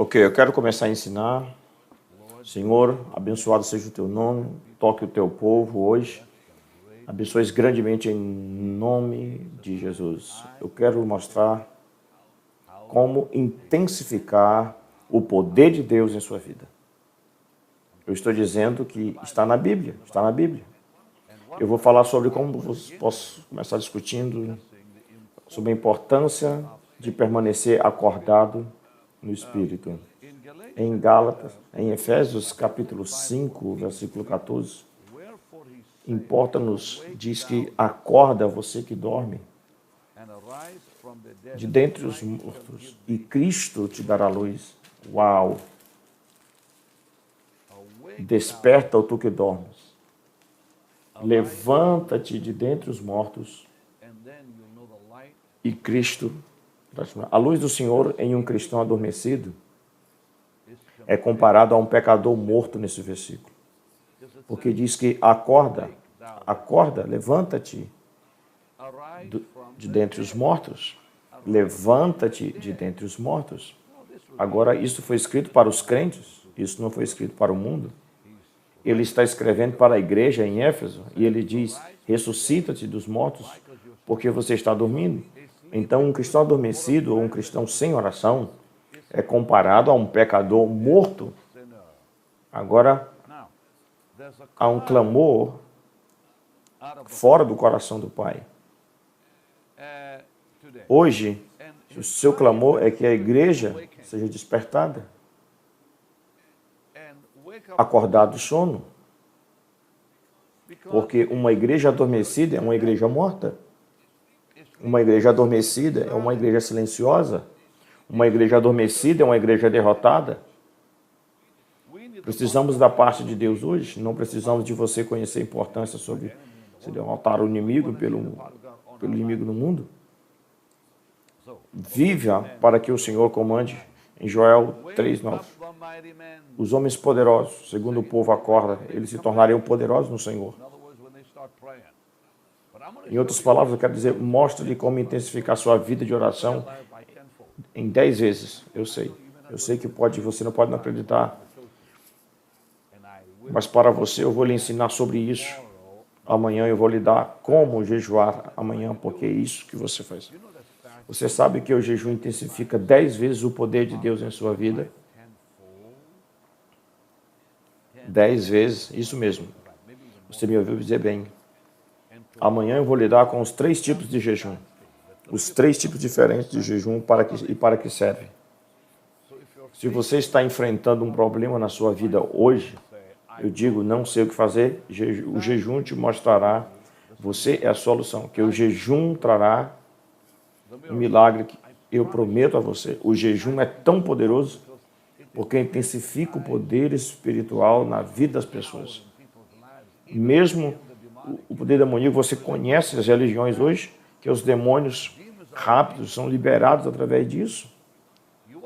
Ok, eu quero começar a ensinar. Senhor, abençoado seja o teu nome, toque o teu povo hoje. Abençoe grandemente em nome de Jesus. Eu quero mostrar como intensificar o poder de Deus em sua vida. Eu estou dizendo que está na Bíblia, está na Bíblia. Eu vou falar sobre como posso começar discutindo sobre a importância de permanecer acordado no Espírito. Em Gálatas, em Efésios capítulo 5, versículo 14, importa-nos, diz que acorda você que dorme de dentre os mortos e Cristo te dará luz. Uau! Desperta, tu que dormes. Levanta-te de dentre os mortos e Cristo. A luz do Senhor em um cristão adormecido é comparado a um pecador morto nesse versículo. Porque diz que acorda, levanta-te de dentre os mortos. Levanta-te de dentre os mortos. Agora, isso foi escrito para os crentes, isso não foi escrito para o mundo. Ele está escrevendo para a igreja em Éfeso e ele diz: ressuscita-te dos mortos, porque você está dormindo. Então, um cristão adormecido ou um cristão sem oração é comparado a um pecador morto. Agora, há um clamor fora do coração do Pai. Hoje, o seu clamor é que a igreja seja despertada, acordada do sono. Porque uma igreja adormecida é uma igreja morta. Uma igreja adormecida é uma igreja silenciosa. Uma igreja adormecida é uma igreja derrotada. Precisamos da parte de Deus hoje. Não precisamos de você conhecer a importância sobre se derrotar o inimigo pelo inimigo no mundo. Viva para que o Senhor comande. Em Joel 3:9. Os homens poderosos, segundo o povo acorda, eles se tornariam poderosos no Senhor. Em outras palavras, eu quero dizer, mostre-lhe como intensificar sua vida de oração em 10 vezes. Eu sei que você não pode não acreditar. Mas para você, eu vou lhe ensinar sobre isso. Amanhã eu vou lhe dar como jejuar amanhã, porque é isso que você faz. Você sabe que o jejum intensifica 10 vezes o poder de Deus em sua vida? 10 vezes, isso mesmo. Você me ouviu dizer bem. Amanhã eu vou lidar com os 3 tipos de jejum. Os 3 tipos diferentes de jejum para que serve. Se você está enfrentando um problema na sua vida hoje, eu digo, não sei o que fazer, o jejum te mostrará, você é a solução, que o jejum trará um milagre que eu prometo a você. O jejum é tão poderoso porque intensifica o poder espiritual na vida das pessoas. Mesmo o poder demoníaco, você conhece as religiões hoje, que os demônios rápidos são liberados através disso.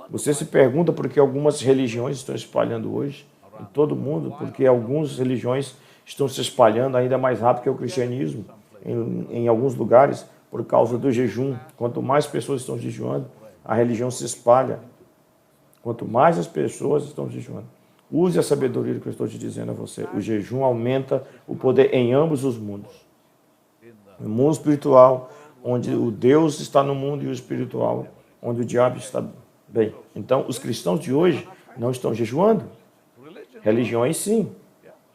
Você se pergunta por que algumas religiões estão espalhando hoje em todo o mundo, porque algumas religiões estão se espalhando ainda mais rápido que o cristianismo em alguns lugares por causa do jejum. Quanto mais pessoas estão jejuando, a religião se espalha. Quanto mais as pessoas estão jejuando. Use a sabedoria que eu estou te dizendo a você. O jejum aumenta o poder em ambos os mundos. No mundo espiritual, onde o Deus está no mundo, e o espiritual, onde o diabo está. Bem, então os cristãos de hoje não estão jejuando. Religiões, sim.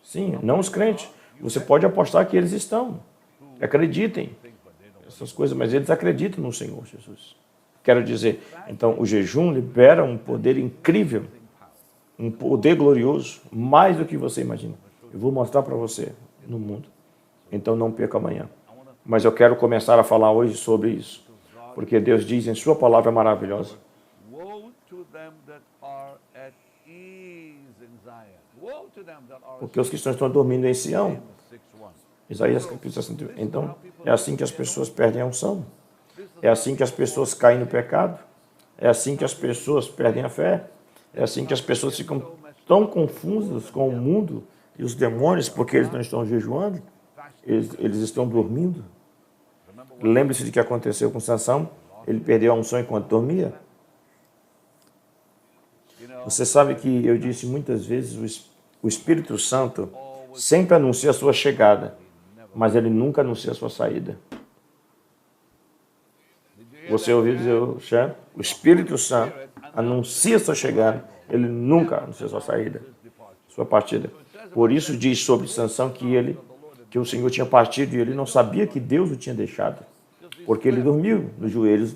Sim, não os crentes. Você pode apostar que eles estão. Acreditem. Essas coisas, mas eles acreditam no Senhor Jesus. Quero dizer, então o jejum libera um poder incrível, um poder glorioso, mais do que você imagina. Eu vou mostrar para você no mundo. Então não perca amanhã. Mas eu quero começar a falar hoje sobre isso, porque Deus diz em sua palavra maravilhosa. Porque os cristãos estão dormindo em Sião. Isaías capítulo 61. Então, é assim que as pessoas perdem a unção. É assim que as pessoas caem no pecado. É assim que as pessoas perdem a fé. É assim que as pessoas ficam tão confusas com o mundo e os demônios, porque eles não estão jejuando. Eles estão dormindo. Lembre-se de que aconteceu com Sansão. Ele perdeu a unção enquanto dormia. Você sabe que eu disse muitas vezes, o Espírito Santo sempre anuncia a sua chegada, mas ele nunca anuncia a sua saída. Você ouviu dizer, Xé? O Espírito Santo anuncia a sua chegada, ele nunca anuncia a sua saída, sua partida. Por isso diz sobre Sansão que o Senhor tinha partido e ele não sabia que Deus o tinha deixado, porque ele dormiu nos joelhos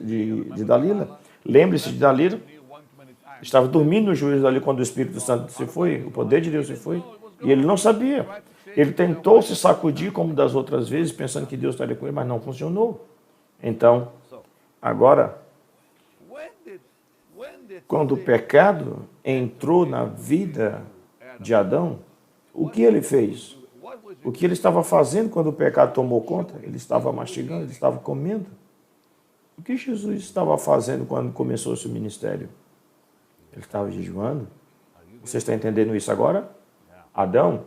de Dalila. Lembre-se de Dalila, estava dormindo nos joelhos ali quando o Espírito Santo se foi, o poder de Deus se foi, e ele não sabia. Ele tentou se sacudir como das outras vezes, pensando que Deus estaria com ele, mas não funcionou. Então, agora, quando o pecado entrou na vida de Adão, o que ele fez? O que ele estava fazendo quando o pecado tomou conta? Ele estava mastigando, ele estava comendo. O que Jesus estava fazendo quando começou o seu ministério? Ele estava jejuando. Você está entendendo isso agora? Adão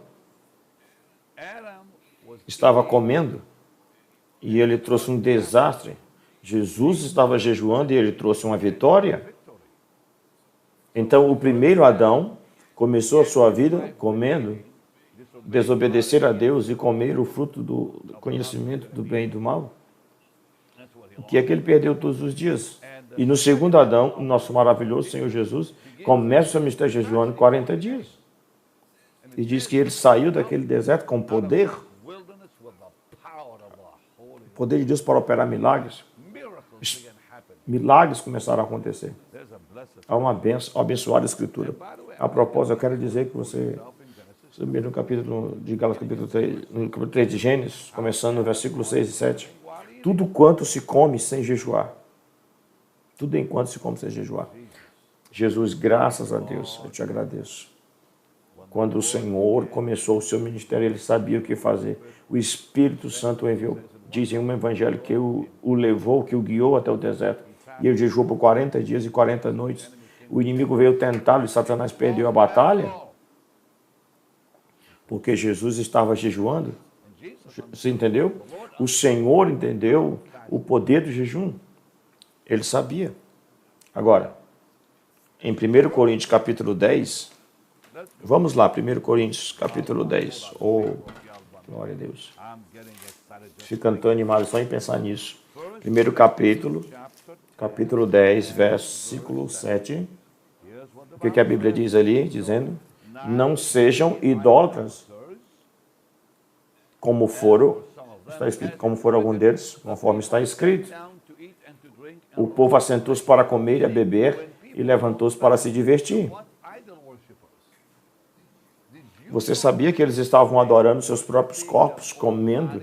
estava comendo e ele trouxe um desastre. Jesus estava jejuando e ele trouxe uma vitória. Então, o primeiro Adão começou a sua vida comendo, desobedecer a Deus e comer o fruto do conhecimento do bem e do mal. O que é que ele perdeu todos os dias? E no segundo Adão, o nosso maravilhoso Senhor Jesus, começa o seu ministério jejuando 40 dias. E diz que ele saiu daquele deserto com poder. O poder de Deus para operar milagres. Milagres começaram a acontecer. Há uma abençoada escritura. A propósito, eu quero dizer que você no capítulo de Gálatas, capítulo 3, no capítulo 3 de Gênesis, começando no versículo 6 e 7. Tudo quanto se come sem jejuar. Tudo enquanto se come sem jejuar. Jesus, graças a Deus, eu te agradeço. Quando o Senhor começou o seu ministério, ele sabia o que fazer. O Espírito Santo o enviou. Diz em um evangelho que o levou, que o guiou até o deserto. E ele jejuou por 40 dias e 40 noites. O inimigo veio tentá-lo e Satanás perdeu a batalha. Porque Jesus estava jejuando. Você entendeu? O Senhor entendeu o poder do jejum. Ele sabia. Agora, em 1 Coríntios capítulo 10, vamos lá, 1 Coríntios capítulo 10. Oh, glória a Deus. Fico tão animado só em pensar nisso. 1 capítulo 10, versículo 7. O que a Bíblia diz ali? Dizendo, não sejam idólatras, como foram, está escrito, como foram algum deles, conforme está escrito. O povo assentou-se para comer e a beber e levantou-se para se divertir. Você sabia que eles estavam adorando seus próprios corpos, comendo?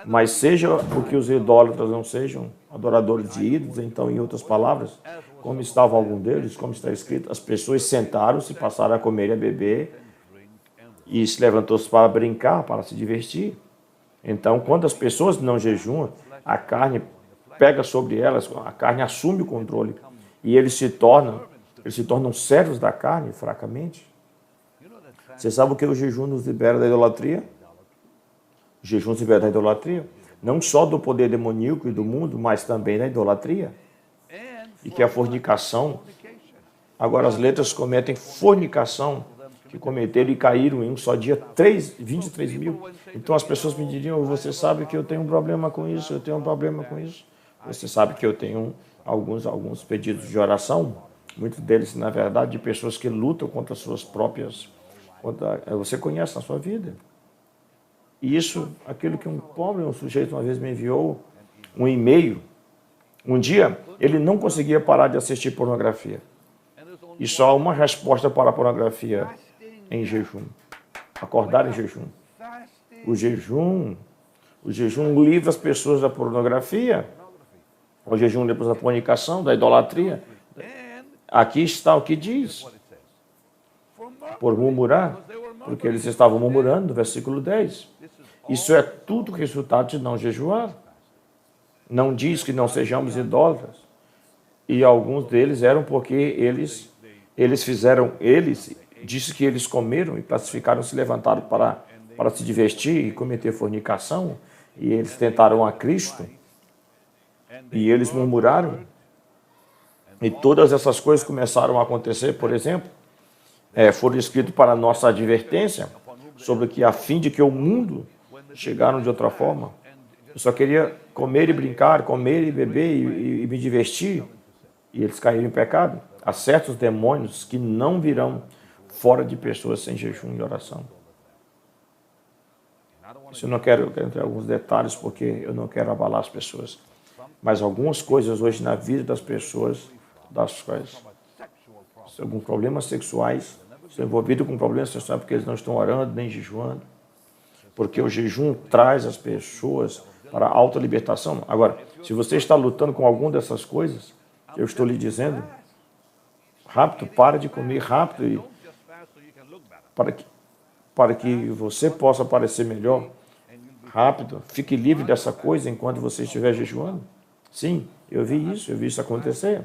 Mas seja porque os idólatras não sejam adoradores de ídolos, então, em outras palavras, como estava algum deles, como está escrito, as pessoas sentaram-se, passaram a comer e a beber, e se levantou-se para brincar, para se divertir. Então, quando as pessoas não jejuam, a carne pega sobre elas, a carne assume o controle, e eles se tornam servos da carne, fracamente. Você sabe o que o jejum nos libera da idolatria? O jejum nos libera da idolatria. Não só do poder demoníaco e do mundo, mas também da idolatria. E que a fornicação, agora as letras cometem fornicação, que cometeram e caíram em um só dia 23 mil. Então as pessoas me diriam, você sabe que eu tenho um problema com isso, eu tenho um problema com isso. Você sabe que eu tenho alguns pedidos de oração, muitos deles, na verdade, de pessoas que lutam contra suas próprias... você conhece na sua vida. E isso, aquilo que um sujeito uma vez me enviou, um e-mail. Um dia, ele não conseguia parar de assistir pornografia. E só há uma resposta para a pornografia em jejum. Acordar em jejum. O jejum livra as pessoas da pornografia. O jejum livra da fornicação, da idolatria. Aqui está o que diz. Por murmurar, porque eles estavam murmurando, no versículo 10. Isso é tudo resultado de não jejuar. Não diz que não sejamos idólatras. E alguns deles eram porque eles disse que eles comeram e classificaram, se levantaram para se divertir e cometer fornicação. E eles tentaram a Cristo. E eles murmuraram. E todas essas coisas começaram a acontecer, por exemplo, foram escritos para nossa advertência sobre que, a fim de que o mundo chegaram de outra forma. Eu só queria comer e brincar, comer e beber e me divertir, e eles caíram em pecado. Há certos demônios que não virão fora de pessoas sem jejum e oração. Isso eu não quero entrar em alguns detalhes, porque eu não quero abalar as pessoas. Mas algumas coisas hoje na vida das pessoas, das quais alguns problemas sexuais, estão envolvidos com problemas sexuais porque eles não estão orando nem jejuando. Porque o jejum traz as pessoas para a autolibertação. Agora, se você está lutando com alguma dessas coisas, eu estou lhe dizendo, rápido, para de comer rápido, e para que você possa parecer melhor, rápido, fique livre dessa coisa enquanto você estiver jejuando. Sim, eu vi isso acontecer.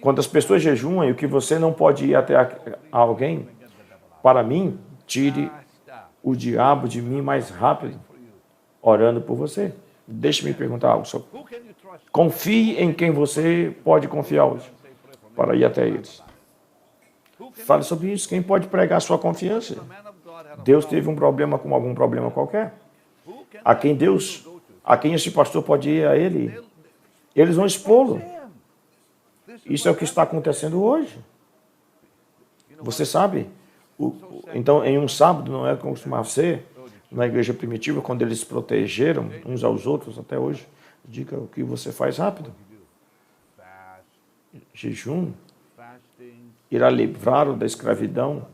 Quando as pessoas jejuam e o que você não pode ir até alguém, para mim, tire o diabo de mim mais rápido, orando por você. Deixe-me perguntar algo. Confie em quem você pode confiar hoje, para ir até eles. Fale sobre isso. Quem pode pregar sua confiança? Deus teve um problema com algum problema qualquer. A quem esse pastor pode ir a ele? Eles vão expô-lo. Isso é o que está acontecendo hoje. Você sabe? Então, em um sábado, não é como costumava ser, na igreja primitiva, quando eles se protegeram uns aos outros, até hoje, diga o que você faz rápido. Jejum irá livrar-o da escravidão,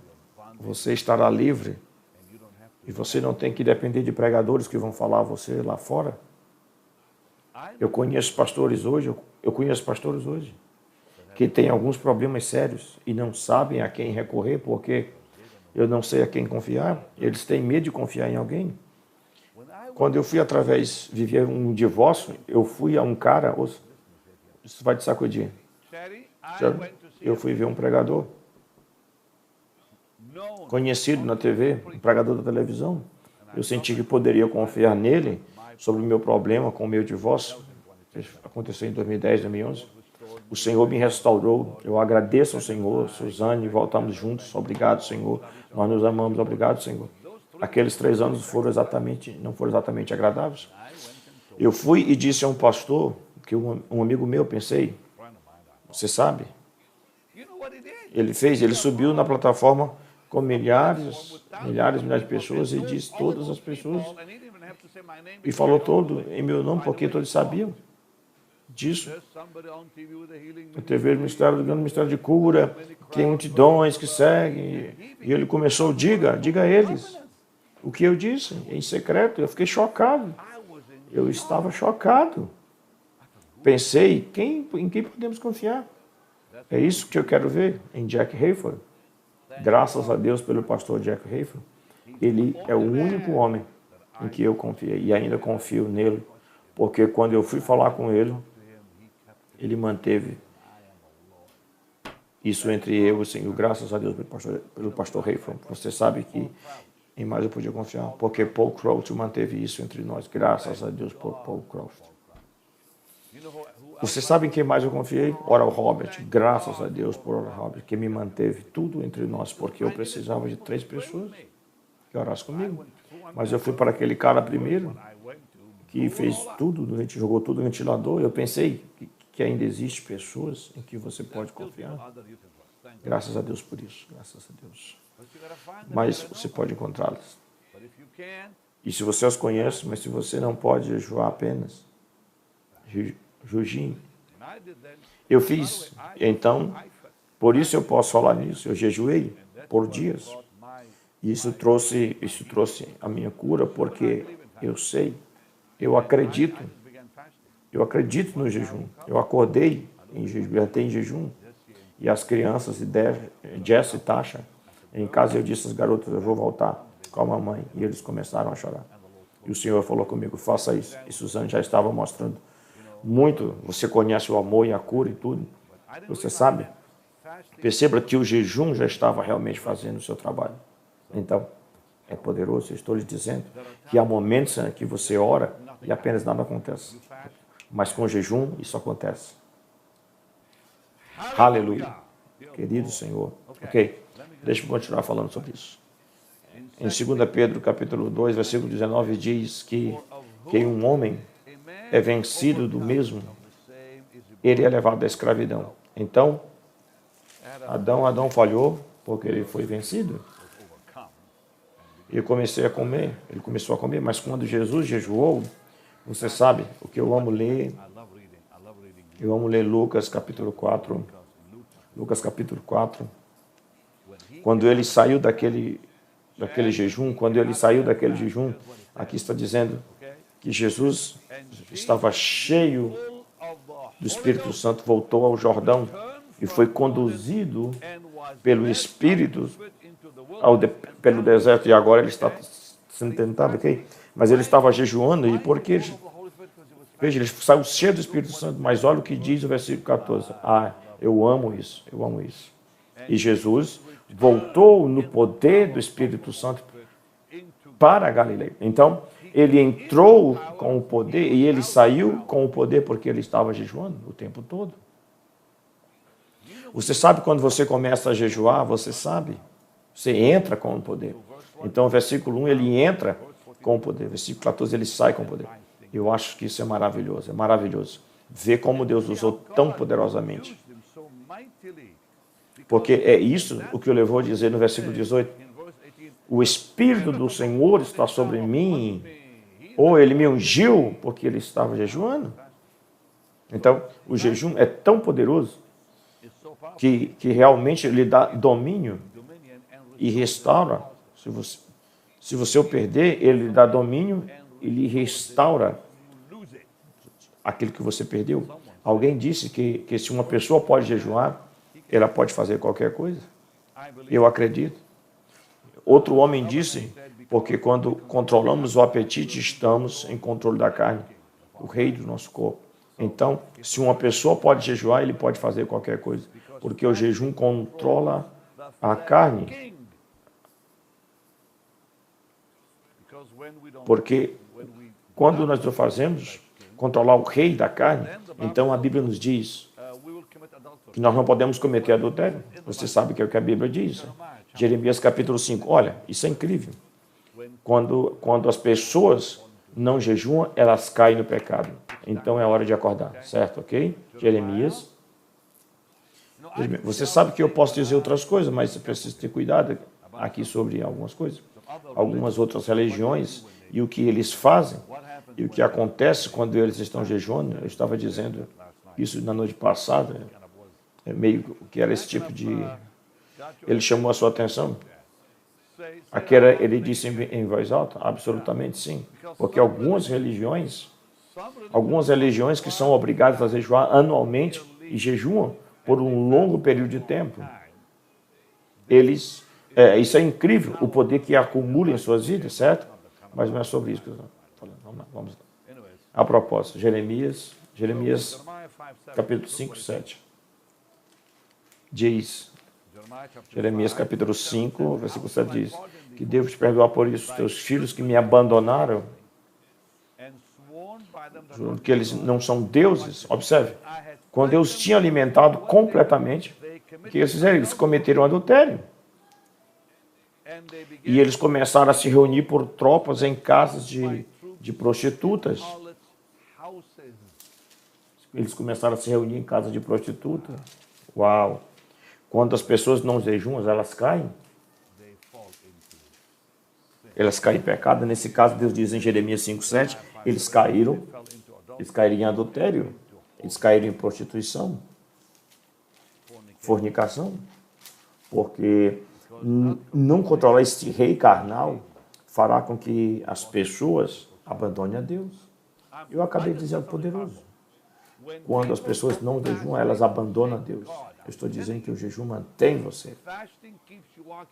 você estará livre, e você não tem que depender de pregadores que vão falar a você lá fora. Eu conheço pastores hoje, que têm alguns problemas sérios e não sabem a quem recorrer, porque eu não sei a quem confiar. Eles têm medo de confiar em alguém. Quando eu fui viver um divórcio, eu fui a um cara, isso vai te sacudir. Eu fui ver um pregador, conhecido na TV, um pregador da televisão. Eu senti que poderia confiar nele sobre o meu problema com o meu divórcio. Aconteceu em 2010, 2011. O Senhor me restaurou. Eu agradeço ao Senhor, Suzane, voltamos juntos. Obrigado, Senhor. Nós nos amamos. Obrigado, Senhor. Aqueles 3 anos não foram exatamente agradáveis. Eu fui e disse a um pastor, que um amigo meu, pensei, você sabe, ele subiu na plataforma com milhares de pessoas e disse todas as pessoas, e falou todo em meu nome, porque todos sabiam disso. A TV do grande ministério de cura, tem multidões que seguem, e ele começou, diga a eles o que eu disse, em secreto. Eu fiquei chocado, eu estava chocado. Pensei, em quem podemos confiar? É isso que eu quero ver em Jack Hayford. Graças a Deus pelo pastor Jack Hayford. Ele é o único homem em que eu confiei e ainda confio nele, porque quando eu fui falar com ele, ele manteve isso entre eu e o Senhor. Graças a Deus pelo pastor Hayford. Você sabe que em mais eu podia confiar, porque Paul Crouch manteve isso entre nós. Graças a Deus por Paul Crouch. Você sabe em quem mais eu confiei? Oral Robert. Graças a Deus por Oral Robert, que me manteve tudo entre nós, porque eu precisava de 3 pessoas que orassem comigo. Mas eu fui para aquele cara primeiro, que fez tudo, a gente jogou tudo no ventilador. Eu pensei que ainda existe pessoas em que você pode confiar. Graças a Deus por isso, graças a Deus. Mas você pode encontrá-las. E se você as conhece, mas se você não pode jejuar apenas, jejum. Eu fiz, então, por isso eu posso falar nisso. Eu jejuei por dias. E isso trouxe a minha cura, porque eu sei, eu acredito no jejum. Eu acordei em jejum, até em jejum. E as crianças, Jess e Tasha, em casa eu disse às garotas, eu vou voltar com a mamãe. E eles começaram a chorar. E o Senhor falou comigo, faça isso. E Suzane já estava mostrando muito. Você conhece o amor e a cura e tudo. Você sabe. Perceba que o jejum já estava realmente fazendo o seu trabalho. Então, é poderoso. Eu estou lhe dizendo que há momentos em que você ora e apenas nada acontece. Mas com o jejum, isso acontece. Aleluia. Querido Senhor. Ok, deixa eu continuar falando sobre isso. Em 2 Pedro, capítulo 2, versículo 19, diz que um homem é vencido do mesmo, ele é levado à escravidão. Então, Adão falhou porque ele foi vencido. Eu comecei a comer, ele começou a comer, mas quando Jesus jejuou, você sabe o que eu amo ler Lucas capítulo 4. Lucas capítulo 4. Quando ele saiu daquele jejum, aqui está dizendo que Jesus estava cheio do Espírito Santo, voltou ao Jordão e foi conduzido pelo Espírito pelo deserto, e agora ele está sendo tentado, ok? Mas ele estava jejuando, e por quê? Veja, ele saiu cheio do Espírito Santo, mas olha o que diz o versículo 14. Eu amo isso. E Jesus voltou no poder do Espírito Santo para a Galileia. Então, ele entrou com o poder e ele saiu com o poder porque ele estava jejuando o tempo todo. Você sabe quando você começa a jejuar, você entra com o poder. Então, versículo 1, ele entra com o poder. Versículo 14, ele sai com o poder. Eu acho que isso é maravilhoso. Ver como Deus usou tão poderosamente. Porque é isso o que o levou a dizer no versículo 18. O Espírito do Senhor está sobre mim. Ou ele me ungiu porque ele estava jejuando. Então, o jejum é tão poderoso que realmente lhe dá domínio e restaura. Se você o perder, ele lhe dá domínio e lhe restaura aquilo que você perdeu. Alguém disse que se uma pessoa pode jejuar, ela pode fazer qualquer coisa. Eu acredito. Outro homem disse, porque quando controlamos o apetite, estamos em controle da carne, o rei do nosso corpo. Então, se uma pessoa pode jejuar, ele pode fazer qualquer coisa, porque o jejum controla a carne. Porque quando nós o fazemos, controlar o rei da carne, então a Bíblia nos diz que nós não podemos cometer adultério. Você sabe que é o que a Bíblia diz. Jeremias capítulo 5. Olha, isso é incrível. Quando as pessoas não jejuam, elas caem no pecado. Então é hora de acordar, certo? Ok? Jeremias. Você sabe que eu posso dizer outras coisas, mas você precisa ter cuidado aqui sobre algumas coisas. Algumas outras religiões e o que eles fazem e o que acontece quando eles estão jejuando. Eu estava dizendo isso na noite passada, meio que era esse tipo de... Ele chamou a sua atenção. Ele disse em voz alta, absolutamente sim, porque algumas religiões que são obrigadas a jejuar anualmente e jejuam por um longo período de tempo. Isso é incrível, o poder que acumula em suas vidas, certo? Mas não é sobre isso que eu estou falando. Vamos lá. A propósito, Jeremias capítulo 5, 7. Diz, Jeremias capítulo 5, versículo 7 diz, que devo te perdoar por isso, os teus filhos que me abandonaram, que eles não são deuses. Observe, quando eu os tinha alimentado completamente, o que eles fizeram? Eles cometeram adultério. E eles começaram a se reunir por tropas em casas de prostitutas. Eles começaram a se reunir em casas de prostituta. Uau! Quando as pessoas não jejuam, elas caem. Elas caem em pecado. Nesse caso, Deus diz em Jeremias 5:7, eles caíram em adultério, eles caíram em prostituição, fornicação, porque não controlar este rei carnal fará com que as pessoas abandonem a Deus. Eu acabei de dizer algo poderoso. Quando as pessoas não jejuam, elas abandonam a Deus. Eu estou dizendo que o jejum mantém você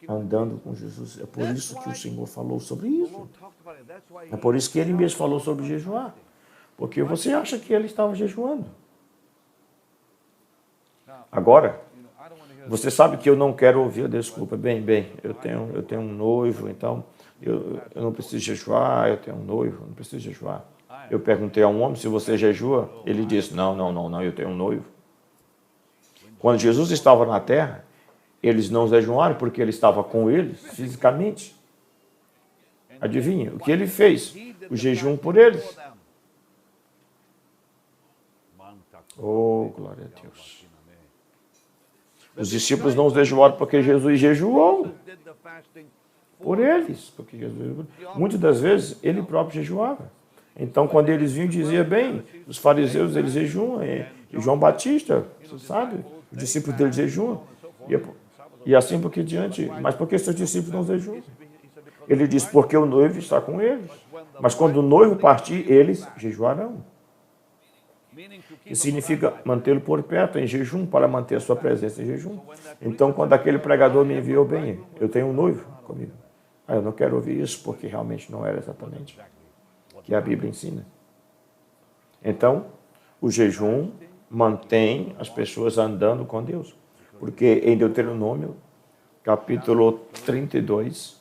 andando com Jesus. É por isso que o Senhor falou sobre isso. É por isso que Ele mesmo falou sobre jejuar. Porque você acha que Ele estava jejuando. Agora, você sabe que eu não quero ouvir, desculpa, eu tenho um noivo, então eu não preciso jejuar, eu tenho um noivo, não preciso jejuar. Eu perguntei a um homem se você jejua, ele disse, não, eu tenho um noivo. Quando Jesus estava na terra, eles não jejuaram porque ele estava com eles fisicamente. Adivinha o que ele fez? O jejum por eles. Oh, glória a Deus. Os discípulos não jejuaram porque Jesus jejuou por eles. Porque Jesus, muitas das vezes, ele próprio jejuava. Então, quando eles vinham, dizia bem, os fariseus, eles jejuam. E João Batista, você sabe, os discípulos dele jejuam. E assim por que diante. Mas por que seus discípulos não jejuam? Ele diz, porque o noivo está com eles. Mas quando o noivo partir, eles jejuarão. Que significa mantê-lo por perto, em jejum, para manter a sua presença em jejum. Então, quando aquele pregador me enviou, bem, eu tenho um noivo comigo. Eu não quero ouvir isso, porque realmente não era exatamente o que a Bíblia ensina. Então, o jejum mantém as pessoas andando com Deus. Porque em Deuteronômio, capítulo 32,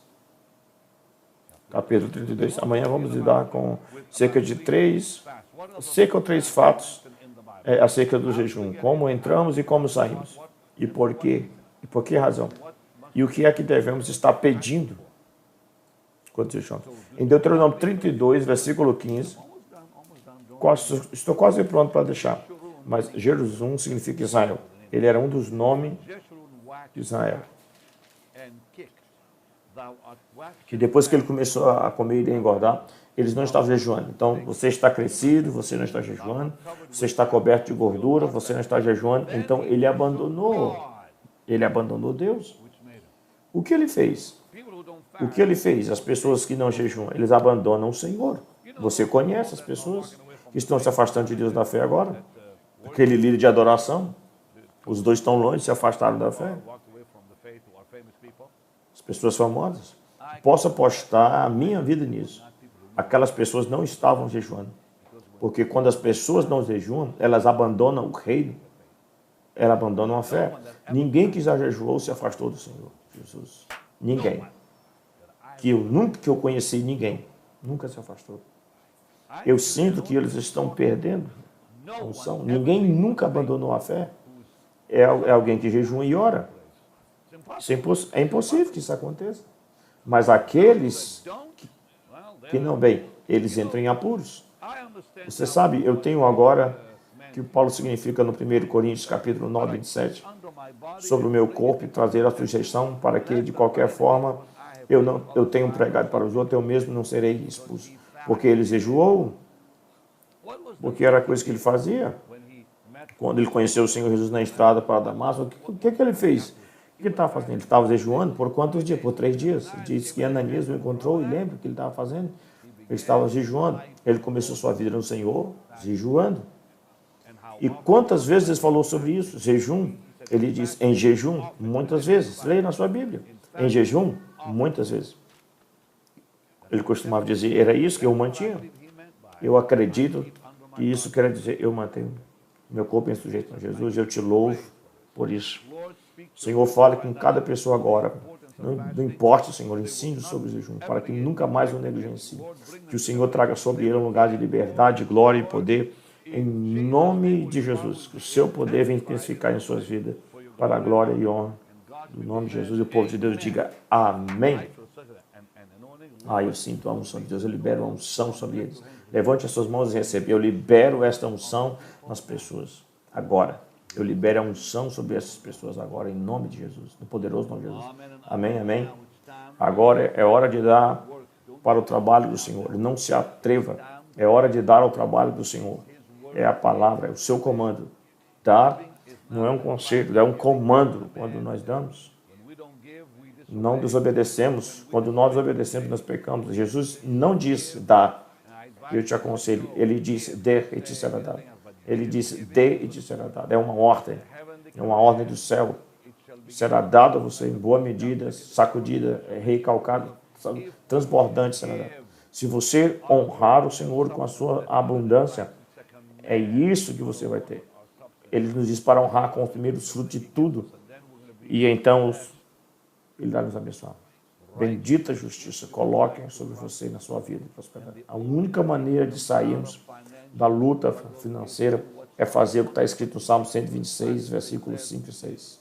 amanhã vamos lidar com cerca de 3 fatos acerca do jejum. Como entramos e como saímos. E por quê? E por que razão? E o que é que devemos estar pedindo quando jejuamos? Em Deuteronômio 32, versículo 15, estou quase pronto para deixar, mas Jerusalém significa Israel. Ele era um dos nomes de Israel. Que depois que ele começou a comer e a engordar, eles não estavam jejuando. Então, você está crescido, você não está jejuando. Você está coberto de gordura, você não está jejuando. Então, ele abandonou Deus. O que ele fez? O que ele fez? As pessoas que não jejuam, eles abandonam o Senhor. Você conhece as pessoas que estão se afastando de Deus da fé agora? Aquele líder de adoração. Os dois estão longe, se afastaram da fé. As pessoas famosas. Posso apostar a minha vida nisso. Aquelas pessoas não estavam jejuando. Porque quando as pessoas não jejuam, elas abandonam o reino. Elas abandonam a fé. Ninguém que já jejuou se afastou do Senhor Jesus. Ninguém. Que eu conheci, ninguém. Nunca se afastou. Eu sinto que eles estão perdendo a unção. Ninguém nunca abandonou a fé. É alguém que jejua e ora. É impossível que isso aconteça. Mas aqueles que não bem, eles entram em apuros. Você sabe, eu tenho agora, que o Paulo significa no 1 Coríntios, capítulo 9, 27, sobre o meu corpo e trazer a sujeição para que, de qualquer forma, eu tenho pregado para os outros, eu mesmo não serei expulso. Porque ele jejuou, porque era a coisa que ele fazia. Quando ele conheceu o Senhor Jesus na estrada para Damasco, o que ele fez? O que ele estava fazendo? Ele estava jejuando por quantos dias? Por 3 dias. Ele disse que Ananias o encontrou e lembra o que ele estava fazendo? Ele estava jejuando. Ele começou sua vida no Senhor, jejuando. E quantas vezes ele falou sobre isso? Jejum. Ele diz em jejum, muitas vezes. Leia na sua Bíblia. Em jejum, muitas vezes. Ele costumava dizer, era isso que eu mantinha. Eu acredito que isso quer dizer, eu mantenho meu corpo em sujeito a Jesus. Eu te louvo por isso. Senhor, fale com cada pessoa agora. Não importa, Senhor, ensine sobre o jejum, para que nunca mais o negligencie. Que o Senhor traga sobre ele um lugar de liberdade, glória e poder, em nome de Jesus. Que o seu poder venha intensificar em suas vidas, para a glória e honra do nome de Jesus. E o povo de Deus diga amém. Eu sinto a unção de Deus, eu libero a unção sobre eles. Levante as suas mãos e receba. Eu libero esta unção nas pessoas, agora. Eu libero a unção sobre essas pessoas agora, em nome de Jesus, no poderoso nome de Jesus. Amém, amém. Agora é hora de dar para o trabalho do Senhor. Não se atreva. É hora de dar ao trabalho do Senhor. É a palavra, é o seu comando. Dar não é um conselho, é um comando quando nós damos. Não desobedecemos. Quando nós desobedecemos, nós pecamos. Jesus não disse dar. Eu te aconselho. Ele disse dê e te será dado. Ele disse dê e te será dado. É uma ordem. É uma ordem do céu. Será dado a você em boa medida, sacudida, recalcado, transbordante será dado. Se você honrar o Senhor com a sua abundância, é isso que você vai ter. Ele nos diz para honrar com os primeiros frutos de tudo. E então Ele vai nos abençoar. Bendita justiça, coloquem sobre você e na sua vida prosperidade. A única maneira de sairmos da luta financeira é fazer o que está escrito no Salmo 126, versículos 5 e 6.